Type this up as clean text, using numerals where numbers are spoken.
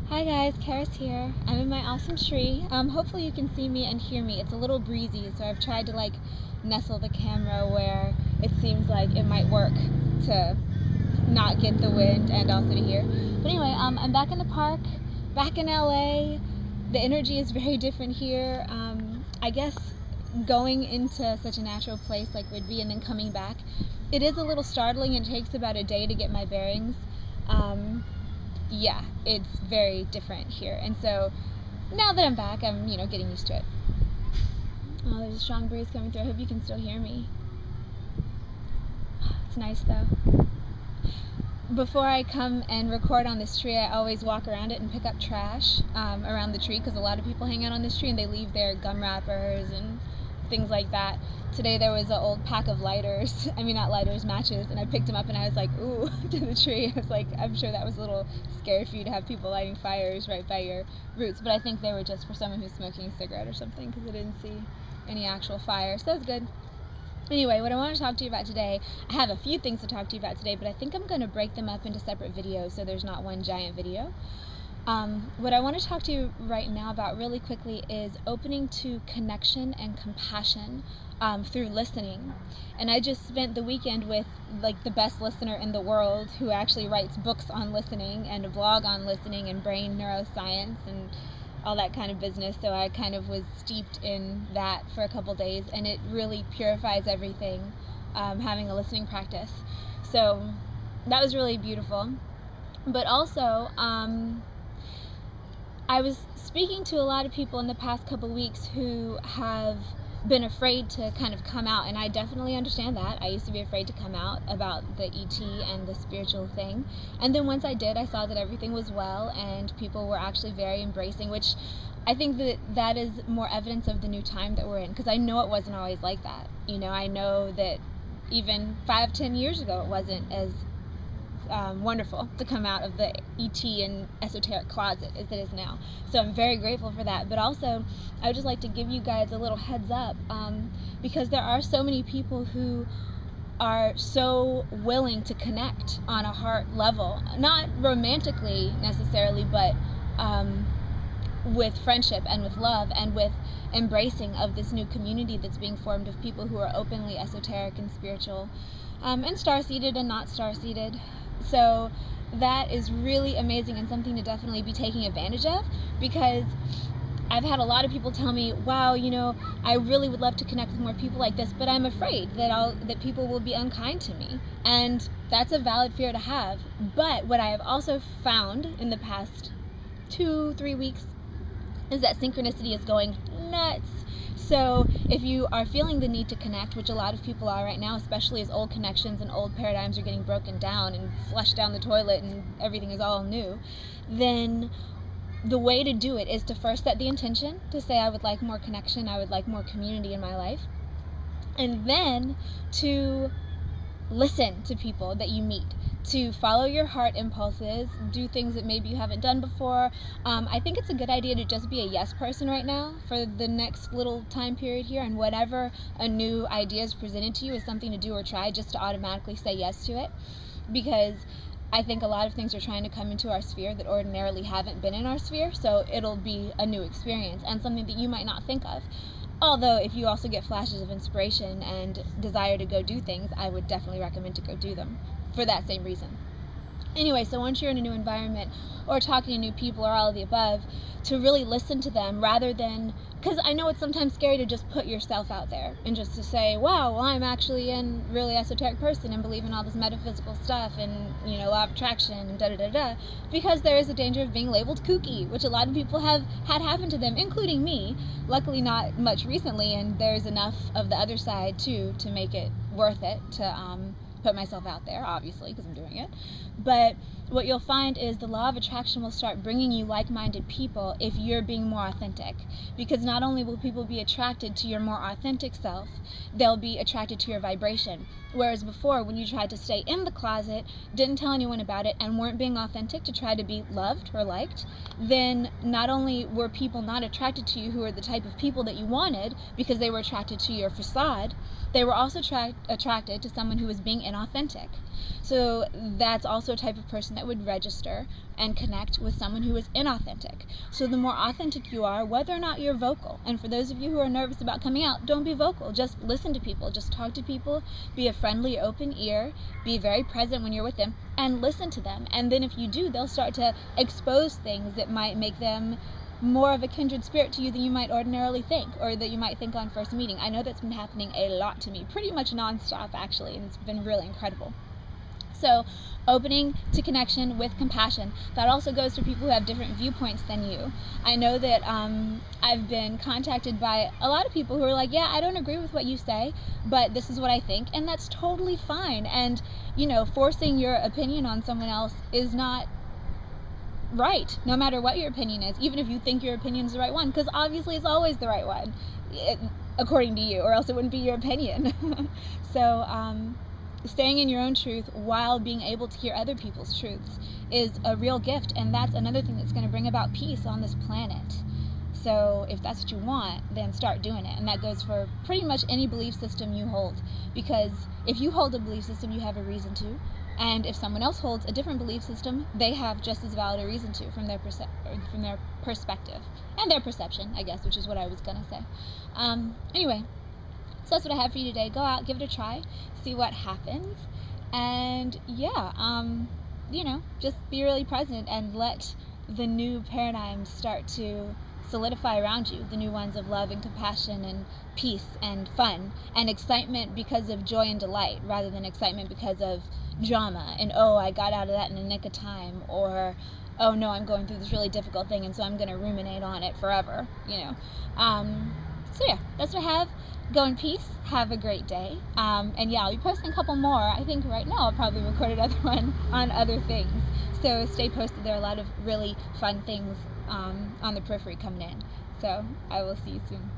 Hi guys, Charis here. I'm in my awesome tree. Hopefully you can see me and hear me. It's a little breezy, so I've tried to nestle the camera where it seems like it might work to not get the wind and also to hear. But anyway, I'm back in the park, back in LA. The energy is very different here. I guess going into such a natural place like Whidbey and then coming back, it is a little startling. It takes about a day to get my bearings. Yeah, it's very different here. And so now that I'm back, I'm, getting used to it. Oh, there's a strong breeze coming through. I hope you can still hear me. It's nice though. Before I come and record on this tree, I always walk around it and pick up trash around the tree, because a lot of people hang out on this tree and they leave their gum wrappers and things like that. Today there was an old pack of lighters, not lighters, matches, and I picked them up and I was like, ooh, to the tree. I was like, I'm sure that was a little scary for you to have people lighting fires right by your roots, but I think they were just for someone who's smoking a cigarette or something, because I didn't see any actual fire, so that's good. Anyway, what I want to talk to you about today, I have a few things to talk to you about today, but I think I'm going to break them up into separate videos so there's not one giant video. What I want to talk to you right now about really quickly is opening to connection and compassion through listening. And I just spent the weekend with the best listener in the world, who actually writes books on listening and a blog on listening and brain neuroscience and all that kind of business. So I kind of was steeped in that for a couple days, and it really purifies everything, having a listening practice. So that was really beautiful. But also, I was speaking to a lot of people in the past couple weeks who have been afraid to kind of come out, and I definitely understand that. I used to be afraid to come out about the ET and the spiritual thing, and then once I did, I saw that everything was well and people were actually very embracing, which I think that is more evidence of the new time that we're in, because I know it wasn't always like that. I know that even 5-10 years ago it wasn't as wonderful to come out of the ET and esoteric closet as it is now. So I'm very grateful for that. But also, I would just like to give you guys a little heads up, because there are so many people who are so willing to connect on a heart level, not romantically necessarily, but with friendship and with love and with embracing of this new community that's being formed of people who are openly esoteric and spiritual, and star-seeded and not star-seeded. So that is really amazing and something to definitely be taking advantage of, because I've had a lot of people tell me, wow, I really would love to connect with more people like this, but I'm afraid that people will be unkind to me. And that's a valid fear to have. But what I have also found in the past 2-3 weeks is that synchronicity is going nuts. So if you are feeling the need to connect, which a lot of people are right now, especially as old connections and old paradigms are getting broken down and flushed down the toilet and everything is all new, then the way to do it is to first set the intention to say, I would like more connection, I would like more community in my life, and then to listen to people that you meet, to follow your heart impulses, do things that maybe you haven't done before. I think it's a good idea to just be a yes person right now for the next little time period here, and whatever a new idea is presented to you as something to do or try, just to automatically say yes to it, because I think a lot of things are trying to come into our sphere that ordinarily haven't been in our sphere, so it'll be a new experience and something that you might not think of. Although, if you also get flashes of inspiration and desire to go do things, I would definitely recommend to go do them for that same reason. Anyway, so once you're in a new environment or talking to new people or all of the above, to really listen to them rather than, because I know it's sometimes scary to just put yourself out there and just to say, wow, well, I'm actually a really esoteric person and believe in all this metaphysical stuff and, law of attraction and da-da-da-da, because there is a danger of being labeled kooky, which a lot of people have had happen to them, including me. Luckily not much recently, and there's enough of the other side too to make it worth it to put myself out there, obviously, because I'm doing it. But what you'll find is the law of attraction will start bringing you like-minded people if you're being more authentic, because not only will people be attracted to your more authentic self, they'll be attracted to your vibration, Whereas before, when you tried to stay in the closet, didn't tell anyone about it, and weren't being authentic to try to be loved or liked, then not only were people not attracted to you who were the type of people that you wanted because they were attracted to your facade, they were also attracted to someone who was being inauthentic. So that's also a type of person that would register and connect with someone who is inauthentic. So the more authentic you are, whether or not you're vocal, and for those of you who are nervous about coming out, don't be vocal. Just listen to people. Just talk to people. Be a friendly, open ear. Be very present when you're with them, and listen to them. And then if you do, they'll start to expose things that might make them more of a kindred spirit to you than you might ordinarily think, or that you might think on first meeting. I know that's been happening a lot to me, pretty much nonstop actually, and it's been really incredible. So opening to connection with compassion. That also goes for people who have different viewpoints than you. I know that I've been contacted by a lot of people who are like, yeah, I don't agree with what you say, but this is what I think, and that's totally fine. And, you know, forcing your opinion on someone else is not right, no matter what your opinion is, even if you think your opinion is the right one, because obviously it's always the right one, according to you, or else it wouldn't be your opinion. So, staying in your own truth while being able to hear other people's truths is a real gift, and that's another thing that's going to bring about peace on this planet. So if that's what you want, then start doing it. And that goes for pretty much any belief system you hold, because if you hold a belief system, you have a reason to, and if someone else holds a different belief system, they have just as valid a reason to, from their perspective and their perception, I guess, which is what I was going to say. Anyway, so that's what I have for you today. Go out, give it a try, see what happens, and yeah, you know, just be really present and let the new paradigms start to solidify around you, the new ones of love and compassion and peace and fun and excitement because of joy and delight, rather than excitement because of drama and, oh, I got out of that in a nick of time, or, oh no, I'm going through this really difficult thing and so I'm going to ruminate on it forever, you know. So yeah, that's what I have. Go in peace, have a great day, and yeah, I'll be posting a couple more. I think right now I'll probably record another one on other things, so stay posted. There are a lot of really fun things on the periphery coming in, so I will see you soon.